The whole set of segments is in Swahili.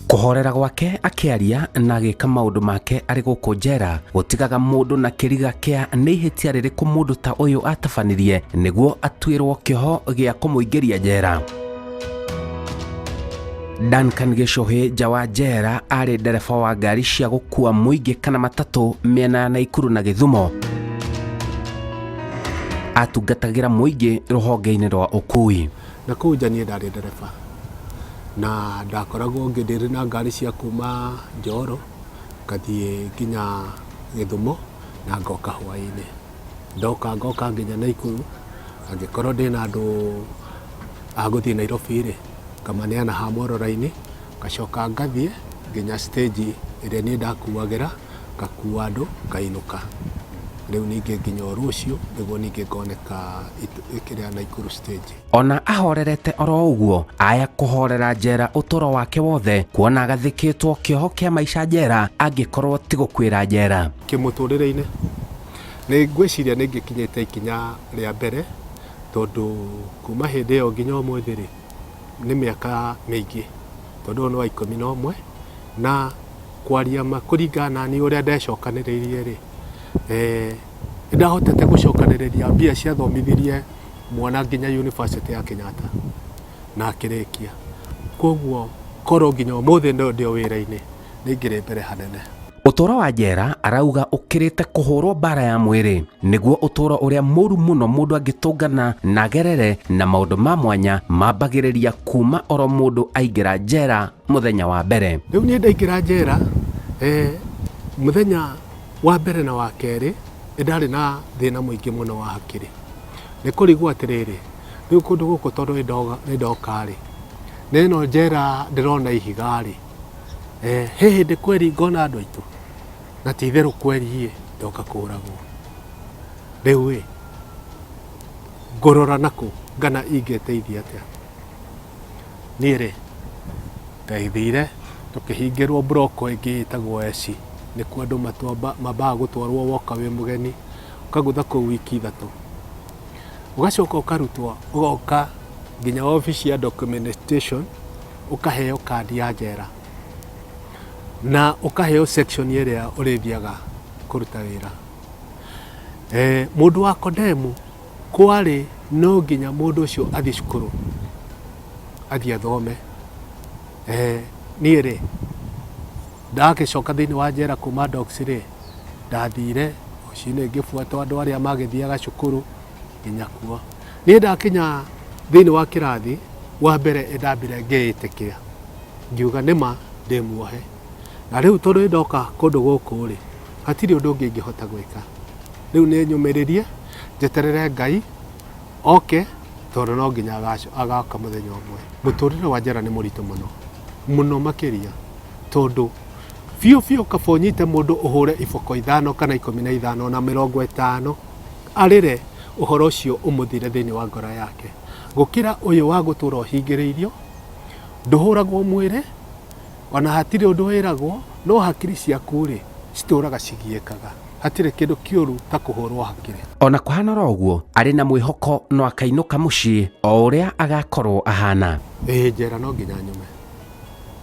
Kuhorera gwake akiaria na agika maundu make ari guku njera gutigaga mundu na kiriga kia ni ihitia ririku mundu ta uyu atabanirie niguo atwirwo kioho gia kumuingiria njera. Duncan Gichuhi nja wa njera ari ndereba wa ngari cia gukua muingi kana matatu miena ya Naikuru na Githumo. Atungatagira muingi ruhonge-ini rwa ukui. Na kuu nja nie ndari ndereba na ndakoragwo ngindiri na ngari cia kuma Njoro ngathie nginya Githumo na ngoka hwaini. Ngoka nginya Naikuru angikorwo ndina andu aguthie Nairobi ri kamaneana ha Morora-ini ngacoka ngathie nginya stage iria nie ndakuagira ngakua andu ngainuka. Riu ninge nginya rucio niguo ninge ngoneka ikiria Naikuru stage. Ona ahorerete oro uguo aya kuhorera njera utoro wake wothe kuona agathikitwo kioho kia maisha njera angikorwo ti gukwira njera. Kimuturire-ini ni ngwiciria ningikinyite ikinya ria mbere tondu kuma hindi iyo nginya umuthi ri ni miaka mingi tondu no wa 11 na kwaria makuringana ni uria ndecokaniririe ri ndahotete gucokaniriria mbia cia thomithirie mwana nginya University ya Kenyatta na akirikia. Koguo koro nginya umuthi ndio wira-ini ningire mbere hanene. Utoro wa njera arauga ukirite kuhurwo bara ya mwiri niguo utoro uria muru muno mundu angitungana na gerere na maundu ma mwanya mambagiriria kuma oro mundu aingira njera muthenya wa mbere. Riu nie ndaingira njera muthenya wa mbere na wa keri ndari na thina muingi muno wa hakiri. Ni kurigwo atiriri riu kundu guku tondu ni ndokari nino njera ndirona ihigari hihi ndi kweri ngona andu aitu na ti theru kweri ndoka kuragwo. Riu ngorora naku ngana ingeteithia atia nie ri ndaithire tukihingirwo broko ingi itagwo eci ni ku andu mabaa gutwarwo woka wi mugeni ukagutha ku wiki ithatu ugacoka ukarutwo ugoka nginya office ya documentation ukaheo kadi ya njera na ukaheo section iria urithiaga kuruta wira. Mundu wa kodemu kwari no nginya mundu ucio athi cukuru athi athome. Nie ri ndagicoka thiini wa njera kuma docs ri ndathire ucine ngibuatwo andu aria magithiaga cukuru nginya kuo. Nie ndakinya thiini wa kirathi wa mbere ndambire ngiitikia ngiuga nima ndi muohe na riu tondu ndoka kundu guku ri hatiri undu ungi ngihota gwika. Riu ni nyumiririe njeterere Ngai oke tondu no nginya agaka muthenya umwe. Muturire wa njera ni muritu muno makiria tondu fiu kabonyite mundu uhure iboko 5 kana 15 na 50 arire uhoro ucio umuthire thiini wa ngora yake gukira uyu wa gutura hingiriirio nduhuragwo mwire ona hatire undu wiragwo no hakiri ciaku ri cituraga cigiekaga hatire kindu kiuru ta kuhurwo hakiri. Ona kuhana roguo ari na mwihoko no akainuka mucii o uria agakorwo ahana. Njera no nginya nyume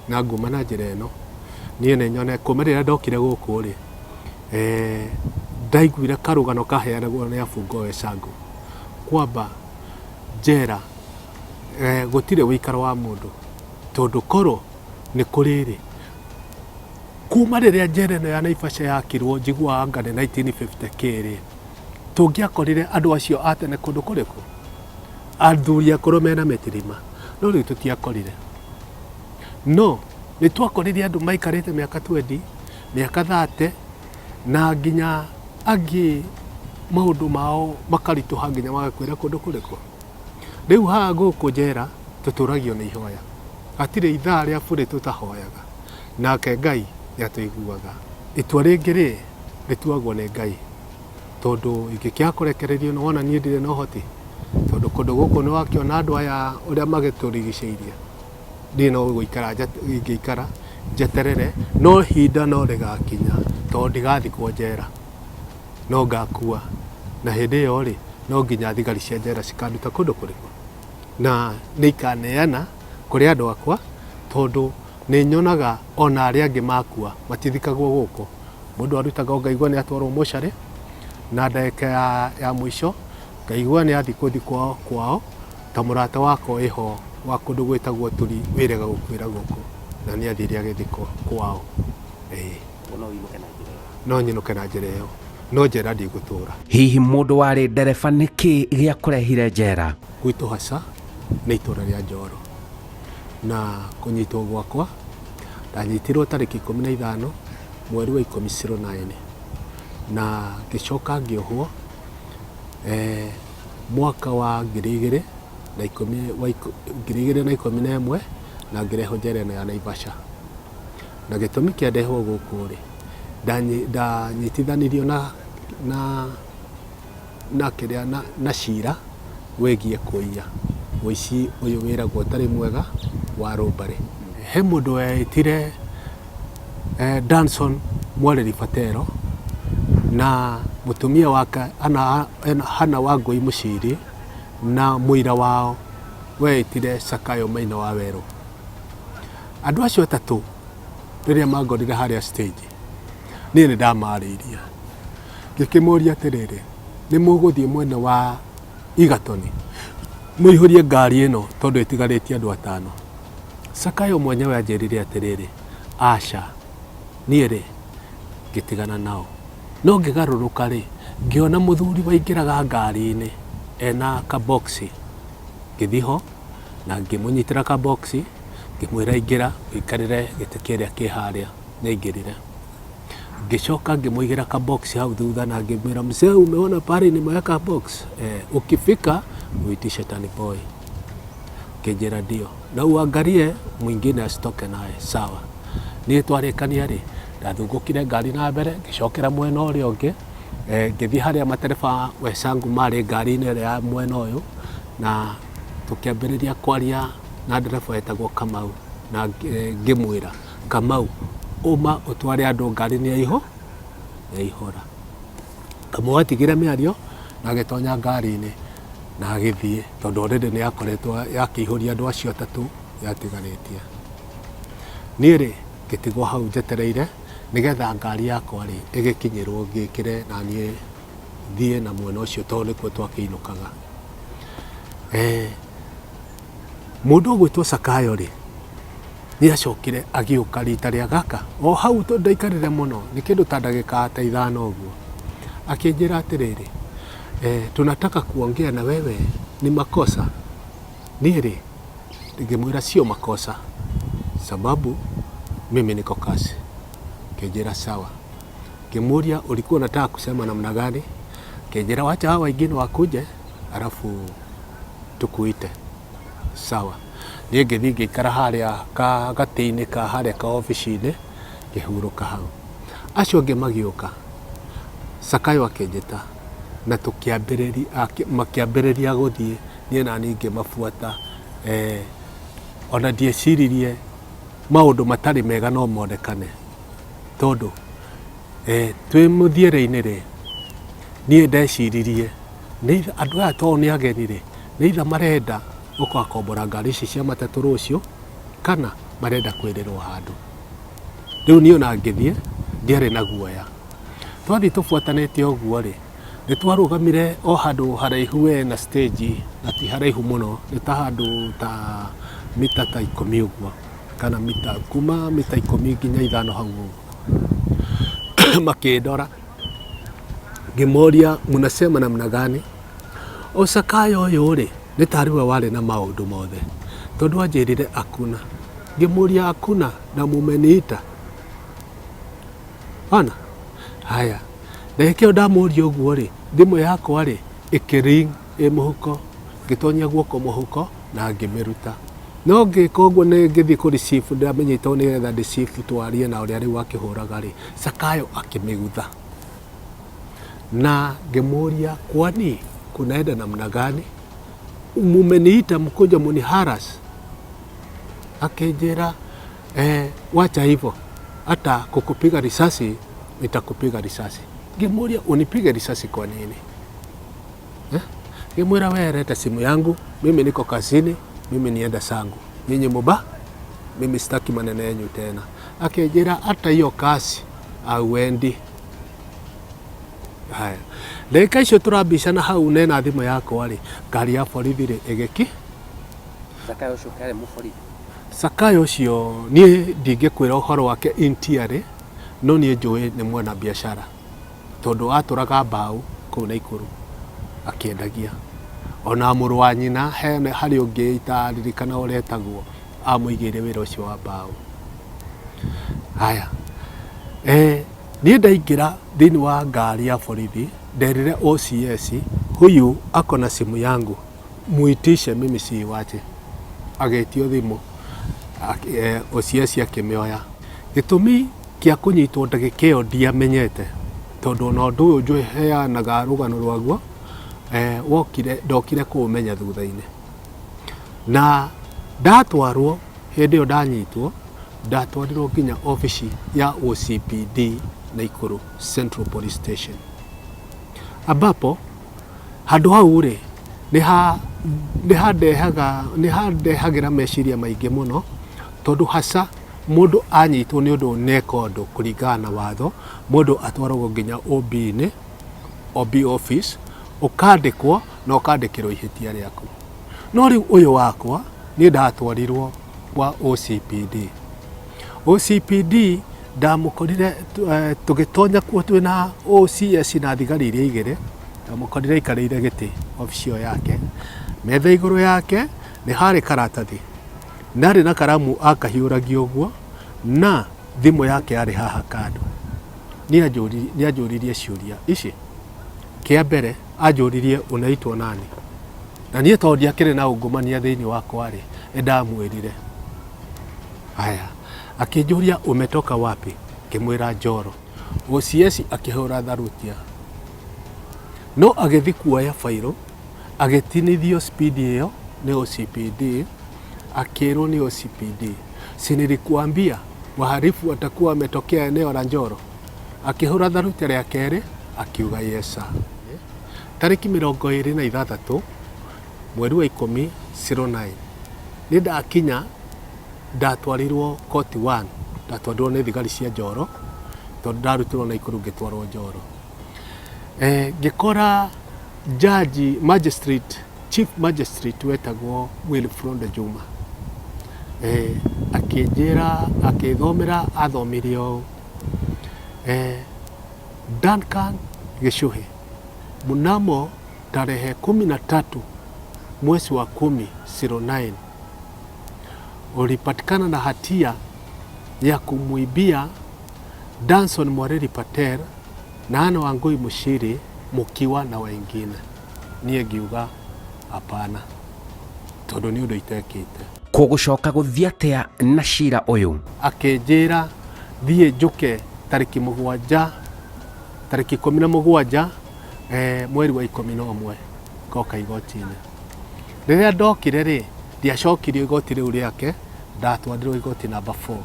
na nguma na njira ino nie ne nyone kumerera ndokire guku ri ndaiguire karugano kaheanagwo ni Afungo Wecangu kwamba njera gutire wikaro wa mundu tondu koro ni kuriri kuma riria njera ino ya Naivasha yakirwo njiguaga ngane 1950 kiri tungiakorire andu acio atene kundu kuriku athuri akoro mena metirima no riu tutiakorire no ni twakorire andu maikarite miaka 20 miaka 30 na nginya angi maundu mao makarituha nginya magakwira kundu kuriku. Riu ha guku njera tuturagio ni ihoya hatire ithaa ria buri tutahoyaga nake Ngai niatuiguaga. Itua ringi ri rituagwo ni Ngai tondu ingikia kurekererio no wona nie ndire no hoti tondu kundu guku ni wakiona andu aya uria magiturigiceirie ndino guikara ingiikara njeterere no hinda no rigakinya tondu ndigathikwo njera no ngakua na hindi iyo ri no nginya thigari cia njera cikanduta kundu kuriku na nikaneana kuri andu akwa tondu nĩ nyonaga ona arĩa angĩ makua matithikagwo gũkũ. Mũndũ arutaga ngaigua nĩ atwarwo mocarĩ, na ndagĩka ya mũico ngaigua nĩ athiĩ gũthikwo kwao, ta mũrata wakwa wĩho wa kũndũ gwĩtagwo Turi wĩrega gũkuĩra gũkũ, na nĩ athire agĩthikwo kwao. No nyinũke na njĩra ĩyo, no njera ndigũtũra. Hihi mũndũ warĩ ndereba nĩkĩ gĩa kũrehire njera? Gwitũ haca nĩ itũra rĩa Njoro, na kũnyitwo gwakwa ndanyitirwo tarĩki 15 mweri wa 10/09, na ngĩcoka ngĩohwo mwaka wa 2011 na ngĩrehwo njera ĩno ya Naivasha. Na gĩtũmi kĩa ndehwo gũkũ rĩ, ndanyitithanirio na cira wĩgiĩ kũiya ũici ũyũ wĩragwo ũtarĩ mwega wa rũmbarĩ. He mũndũ wetire Duncan Mwareri Fatero na mũtumia wake Hana Wangui Mũciri, na mũira wao wetire Sakayo Maina wa Werũ. Andũ acio atatũ rĩrĩa mangorire harĩa stage, niĩ nĩ ndamarĩirie ngĩkĩmoria atĩrĩrĩ, nĩ mũgũthiĩ mwena wa Igatoni mũihũrie ngari ĩno tondũ ĩtigarĩtie andũ 5. Sakayo mwenyewe anjĩrire atĩrĩrĩ, aca, niĩ rĩ ngĩtigana nao. No ngĩgarũrũka rĩ, ngĩona mũthuri waingĩraga ngari-inĩ ena kaboksi. Ngĩthiĩ ho na ngĩmũnyitĩra kaboksi, ngĩmwĩra ingĩra ũikarĩre gĩtĩ kĩrĩa kĩ harĩa. Nĩaingĩrire. Ngĩcoka ngĩmũigĩra kaboksi hau thutha na ngĩmwĩra, mzee, umeona pale nimeweka box, ukifika uitishe taniboi. Kĩnjĩra ndio, na uangalie mwingine asitoke naye. Sawa. Niĩ twarĩkania rĩ, ndathungũkire ngari na mbere, ngĩcokera mwena ũrĩa ũngĩ, ngĩthiĩ harĩa matereba wecangu marĩ ngari-inĩ ĩrĩa ya mwena ũyũ, na tũkĩambĩrĩria kwaria na ndereba wetagwo Kamau, na ngĩmwĩra, Kamau, uma ũtware andũ ngari-inĩ yaihũra. Kamau atigire mĩario na agĩtonya ngari-inĩ na agĩthiĩ, tondũ already nĩ yakoretwo yakĩihũria andũ acio atatũ yatigarĩtie. Niĩ rĩ ngĩtigwo hau njetereire nĩgetha ngari yakwa rĩ ĩgĩkinyĩrwo ngĩkĩre na niĩ thiĩ na mwena ũcio tondũ nĩkuo twakĩinũkaga. Mũndũ ũgwĩtwo Sakayo rĩ nĩ acokire agĩũka rita rĩa gaka o hau ndaikarire mũno, nĩ kĩndũ ta ndagĩka ta 5 ũguo. Akĩnjĩra atĩrĩrĩ, tunataka kuongea na wewe, ni makosa? Niĩ rĩ ngĩmwĩra sio makosa, sababu mimi niko kazi. Kĩnjĩra sawa. Ngĩmũria ulikuwa unataka kusema namna gani? Kĩnjĩra wacha hawa wengine wakuje alafu tukuite. Sawa. Niĩ ngĩthiĩ ngĩikara harĩa gatĩ-inĩ ka harĩa ka ofici-inĩ ngĩhurũka hau. Acio angĩ magĩũka, Sakayo akĩnjĩta na makĩambĩrĩria gũthiĩ, niĩ na niĩ ngĩmabuata. Ona ndieciririe maũndũ matarĩ mega no monekane, tondũ twĩ mũthiĩre-inĩ rĩ, niĩ ndeciririe andũ aya tondũ nĩ ageni rĩ, nĩ itha marenda gũkakombora ngari ici cia matatũ rũciũ, kana marenda kwĩrĩrwo handũ. Rĩu niĩ ona ngĩthiĩ ndiarĩ na guoya. Twathiĩ tũbuatanĩte ũguo rĩ, nĩ twarũgamire o handũ haraihu na stage, na ti haraihu mũno, nĩ ta handũ ta mita ta 10 ũguo, kana kuma mita 10 nginya 5 hau ũguo. Makĩndora, ngĩmoria mnasema namna gani? O Sakayo ũyũ rĩ nĩ tariwe warĩ na maũndũ mothe, tondũ anjĩrire akuna. Ngĩmũria akuna na mumeniita? Ona haya, ndekĩo ndamũria ũguo rĩ, thimũ yakwa rĩ ĩkĩring mũhuko, ngĩtonya guoko mũhuko na ngĩmĩruta. No ngĩka ũguo nĩ ngĩthiĩ kũriceive, ndamenyete nĩgetha ndiceive twarie na ũrĩa rĩu akĩhũraga rĩ, Sakayo akĩmĩgutha. Na ngĩmũria, kwani kunaenda namna gani? Mumeniita mkuja muniharas? Akĩnjĩra, wacha hivyo, hata kukupiga risasi nitakupiga risasi. Ngĩmũria, unipige risasi kwa nini? Ngĩmwĩra, wewe leta simu yangu, mimi niko kazini, mimi nienda sangu, nyinyi mimi sitaki maneno yenyu tena. Akijira hata hiyo kasi auendi. Haya, ndagĩka icio tũrambicana hau nena thimũ yakwa rĩ, ngari ya borithi rĩ ĩgĩki. Zakayo ũcio kare mũborithi. Zakayo ũcio niĩ ndingĩkwĩra ũhoro wake intiarĩ, no niĩ njũĩ nĩ mwena biashara, tondũ atũraga mbaũ kũu Naikuru akĩendagia. Ona mũrũ wa nyina harĩ ũngĩ itaririkana ũrĩa etagwo amũigĩire wĩra ũcio wa mbaũ. Haya, niĩ ndaingĩra thĩinĩ wa ngari ya borithi, nderire OCS, huyu ako na simu yangu, muitishe mimi siiwache. Agĩtio thimũ, OCS akĩmĩoya. Gĩtũmi kĩa kũnyitwo ndagĩka ĩyo ndiamenyete, tondũ ona ũndũ ũyũ njũĩ heanaga rũgano rwaguo, ndokire kũũmenya thutha-inĩ. Na ndatwarwo, hĩndĩ ĩyo ndanyitwo, ndatwarirwo nginya ofici ya OCPD Naikuru Central Police Station, ambapo handũ hau rĩ nĩ handehagĩra meciria maingĩ mũno, tondũ haca mũndũ anyitwo nĩ ũndũ neka ũndũ kũringana na watho, mũndũ atwaragwo nginya OB-inĩ, OB office, ũkandĩkwo na ũkandĩkĩrwo ihĩtia rĩaku. No rĩu ũyũ wakwa niĩ ndatwarirwo kwa OCPD. OCPD ndamũkorire tũgĩtonya kuo twĩna OCS na thigari iria igĩrĩ, ndamũkorire aikarĩire gĩtĩ ofici ĩyo yake. Metha igũrũ yake nĩ harĩ karatathi, narĩ na karamu akahiũragia ũguo, na thimũ yake yarĩ haha kando. Nĩ anjũririe ciũria ici. Kĩa mbere anjũririe unaitwo nani, na niĩ tondũ ndiakĩrĩ na ungumania thĩinĩ wakwa rĩ, ndamwĩrire. Haya, akĩnjũria umetoka wapi, ngĩmwĩra Njoro. OCS akĩhũra tharutia, no agĩthi kuoya fairo, agĩtinithio speed ĩyo nĩ OCPD, akĩrwo nĩ OCPD, si nilikuambia wahalifu watakuwa wametokea eneo la Njoro. Akĩhũra tharutia rĩa kerĩ, akiuga yes sir. Tarĩki 26 mweri wa 10/09 nĩ ndakinya, ndatwarirwo court 1, ndatwarirwo nĩ thigari cia Njoro, tondũ ndarutirwo Naikuru ngĩtwarwo Njoro. Ngĩkora judge magistrate, chief magistrate wetagwo Wilfred Juma, akĩnjĩra, akĩthomera, athomirio Duncan Gichuhi, mnamo tarehe 13 mwezi wa 10/09 ulipatikana na hatia ya kumuibia Danson Mwareri Patel na Ana Wangui Mushiri mukiwa na wengine. Niĩ ngiuga hapana, tondũ nĩ ũndũ itekĩte. Kũgũcoka gũthiĩ atĩa na cira ũyũ? Akĩnjĩra thiĩ njũke tarĩki 17 mweri wa 11 ngoka igoti-inĩ. Rĩrĩa ndokire rĩ, ndiacokirio igoti rĩu rĩake, ndatwarirwo igoti number 4.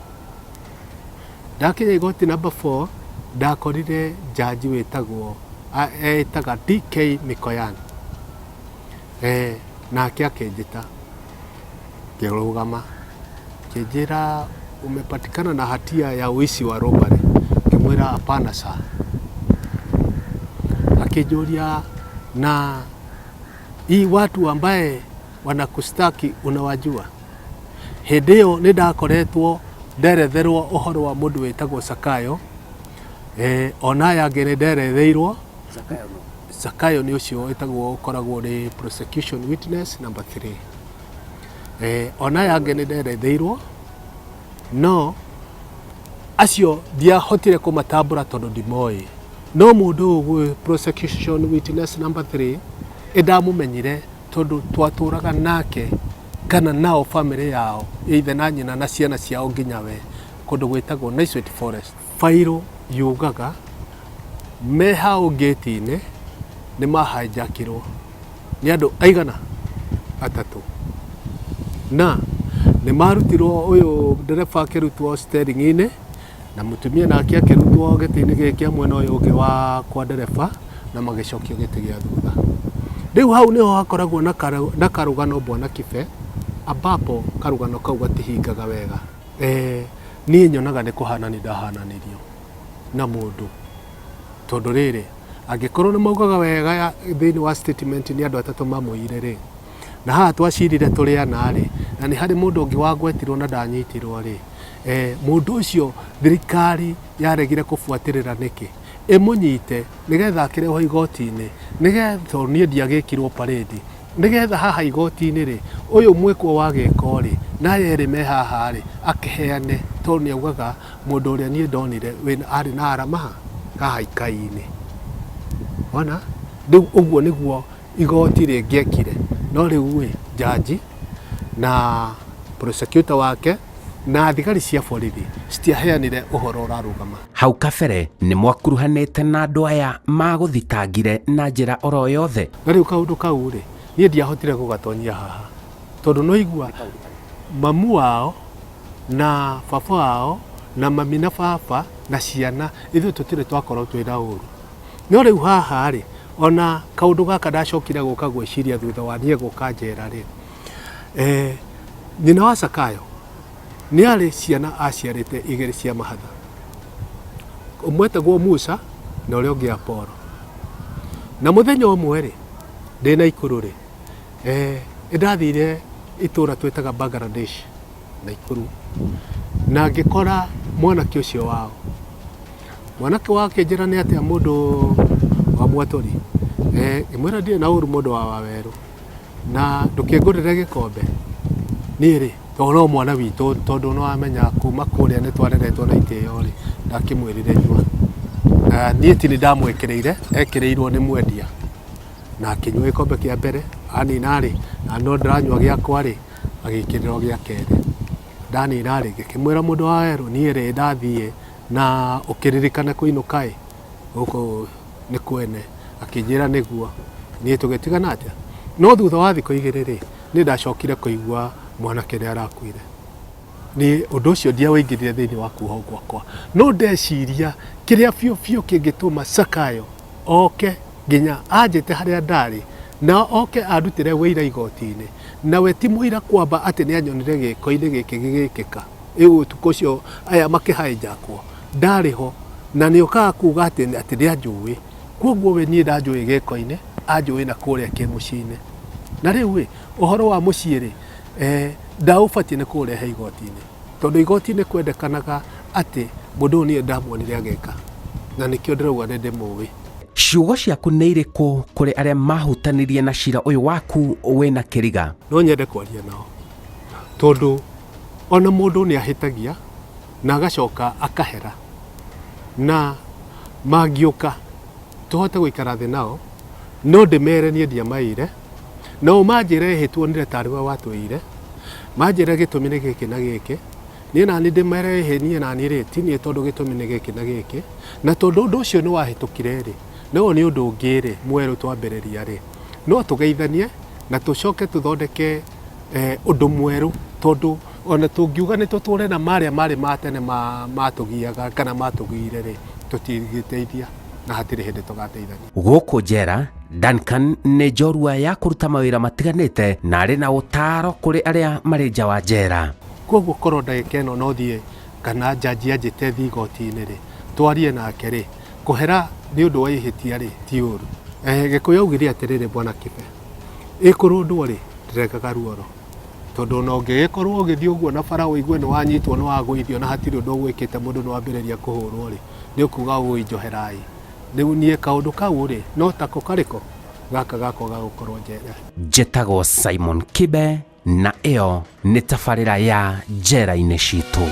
Ndakinya igoti number 4, ndakorire jaji wetagwo etaga DK Mikoyan, nake akĩnjĩta, ngĩrũgama, akĩnjĩra umepatikana na hatia ya uici wa robbery. Ngĩmwĩra hapana sir. Akĩnjũria, na hii watu ambaye wanakustaki unawajua? Hĩndĩ ĩyo nĩ ndakoretwo nderetherwo ũhoro wa mũndũ wetagwo Zakayo, ona yangĩ nĩ nderetheirwo. Zakayo nĩ ũcio wetagwo, ũkoragwo nĩ prosecution witness number 3. Ona yangĩ nĩ nderetheirwo, no acio ndiahotire kũmatambũra tondũ ndimoĩ. No mũndũ ũyũ prosecution witness number 3 ndamũmenyire tondũ twatũraga nake kana nao family yao, either na nyina na ciana ciao nginya we, kũndũ gwĩtagwo Naiswet Forest. Fairo yugaga me hau gate-inĩ nĩ mahijackirwo nĩ andũ aigana? 3. Na nĩ marutirwo, ũyũ ndereba akĩrutwo steering-inĩ, na mũtumia nake akĩrutwo gĩtĩ-inĩ gĩkĩ mwena ũyũ ũngĩ wa kwa ndereba, na magĩcokio gĩtĩ gĩa thutha. Rĩu hau nĩho hakoragwo na karũgano Bwana Kibe, ambapo karũgano kau gatihingaga wega. niĩ nyonaga nĩ kũhana nĩ ndahananirio na mũndũ, tondũ rĩrĩ angĩkorwo nĩ maugaga wega thĩinĩ wa statement nĩ andũ atatũ mamũire rĩ, na haha twacirire tũrĩ ana rĩ, na nĩ harĩ mũndũ ũngĩ wagwetirwo na ndanyitirwo rĩ, mũndũ ũcio thirikari yaregire kũbuatĩrĩra nĩkĩ ĩmũnyite nĩgetha akĩrehwo igoti-inĩ, nĩgetha tondũ niĩ ndiagĩkirwo parade, nĩgetha haha igoti-inĩ rĩ, ũyũ mwĩkwo wa gĩko rĩ, na yerĩ me haha rĩ, akĩheane, tondũ nĩ augaga mũndũ ũrĩa niĩ ndonire arĩ na arama haha ikai-inĩ. Ona rĩu ũguo nĩguo igoti rĩngĩekire, no rĩu jaji na prosecutor wake na thigari cia borithi citiaheanire ũhoro ũrarũgama. Hau kabere nĩ mwakuruhanĩte na andũ aya magũthitangire na njĩra oro yothe. Na rĩu kaũndũ kau rĩ, niĩ ndiahotire gũgatonyia haha, tondũ no igua mamu wao na baba wao na mami na baba na ciana ithuĩ tũtirĩ twakorwo twĩna ũru. No rĩu haha rĩ, ona kaũndũ gaka ndacokire gũka gwĩciria thutha wa niĩ gũka njera rĩ, nyina wa Sakayo nĩ arĩ ciana aciarĩte igĩrĩ cia mahatha, ũmwe etagwo Musa na ũrĩa ũngĩ Apolo. Na mũthenya ũmwe rĩ, ndĩ Naikuru rĩ, ndathire itũra twĩtaga Bangladesh Naikuru, na ngĩkora mwanake ũcio wao, mwanake wake njĩra nĩ atĩa mũndũ wa Mwatũri, ngĩmwĩra ndirĩ na ũru mũndũ wa Wawerũ, na ndũkĩngũrĩre gĩkombe niĩ rĩ, no mwana witũ, tondũ no amenya kuma kũrĩa nĩ twareretwo na itĩo rĩ, ndakĩmwĩrire nyua, na niĩ ti nĩ ndamwĩkĩrĩire, ekĩrĩirwo nĩ mwendia, na akĩnyua gĩkombe kĩa mbere anina rĩ, na no ndĩranyua gĩakwa rĩ, agĩkĩrĩra gĩa kerĩ, ndanina rĩ, ngĩkĩmwĩra mũndũ wa Wawerũ, niĩ rĩ ndathiĩ na ũkĩririkane kũinũka ĩ gũkũ nĩ kwene, akĩnjĩra nĩguo, niĩ tũgĩtigana atĩa. No thutha wa thikũ igĩrĩ rĩ, nĩ ndacokire kũigua mwanake nĩ arakuire. Nĩ ũndũ ũcio ndiawĩingĩrire thĩinĩ wa kuohwo gwakwa, no ndeciria kĩrĩa biũ kĩngĩtũma Sakayo oke nginya anjĩte harĩa ndarĩ, na oke andutĩre wĩira igoti-inĩ, na we ti mũira kwamba atĩ nĩ anyonire gĩko-inĩ gĩkĩ gĩgĩkĩka, ũtukũ ũcio aya makĩhainjakwo, ndarĩ ho, na nĩ okaga kuga atĩ nĩ anjũĩ, koguo we niĩ ndanjũĩ gĩko-inĩ, anjũĩ na kũrĩa kĩmũciĩ-inĩ. Na rĩu ũhoro wa mũciĩ rĩ, ndaũbatiĩ nĩ kũrehe igoti-inĩ, tondũ igoti-inĩ kwendekanaga atĩ mũndũ ũyũ niĩ ndamuonire agĩka, na nĩkĩo ndĩrauga nĩ ndĩmũĩ. Ciugo ciaku nĩ irĩkũ kũrĩ arĩa mahutanirie na cira ũyũ waku wĩna kĩriga? No nyende kwaria nao, tondũ ona mũndũ nĩ ahĩtagia na agacoka akahera, na mangĩũka tũhote gũikara thĩ nao, no ndĩmere niĩ ndiamaire, no manjĩre hĩtwo nĩre tarĩ we watwĩire, manjĩre gĩtũmi nĩ gĩkĩ na gĩkĩ, niĩ nani ndĩmere niĩ nani rĩ, ti niĩ tondũ gĩtũmi nĩ gĩkĩ na gĩkĩ, na tondũ ũndũ ũcio nĩ wahĩtũkire rĩ, no nĩ ũndũ ũngĩ rĩ, mwerũ twambĩrĩria rĩ, no tũgeithanie na tũcoke tũthondeke ũndũ mwerũ, tondũ ona tũngiuga nĩ tũtũre na marĩa matene matũgiaga kana matũgire rĩ, tũtigĩteithia na hatirĩ hĩndĩ tũgateithania. Gũkũ njera, Duncan nĩ njorua ya kũruta mawĩra matiganĩte na arĩ na ũtaaro kũrĩ arĩa marĩ nja wa njera. Koguo korwo ndagĩka ĩno no thiĩ kana jaji anjĩte thiĩ igoti-inĩ rĩ, twarie nake rĩ, kũhera nĩ ũndũ wa ihĩtia rĩ, ti ũru. Gĩkũyũ augire atĩrĩrĩ bwana Kibe, ĩkũrũndwo rĩ, ndĩrengaga ruoro, tondũ ona ũngĩgĩkorwo ũgĩthiĩ ũguo na bara ũigue nĩ wanyitwo nĩ wagũithio na hatirĩ ũndũ ũgwĩkĩte mũndũ nĩ wambĩrĩria kũhũrwo rĩ, nĩ ũkuga ũgũinjoherai. Rĩu niĩ kaũndũ kau rĩ, no tako karĩko gaka gako gagũkorwo njera. Njĩtagwo Simon Kibe na ĩyo nĩ tabarĩra ya njera-inĩ citũ.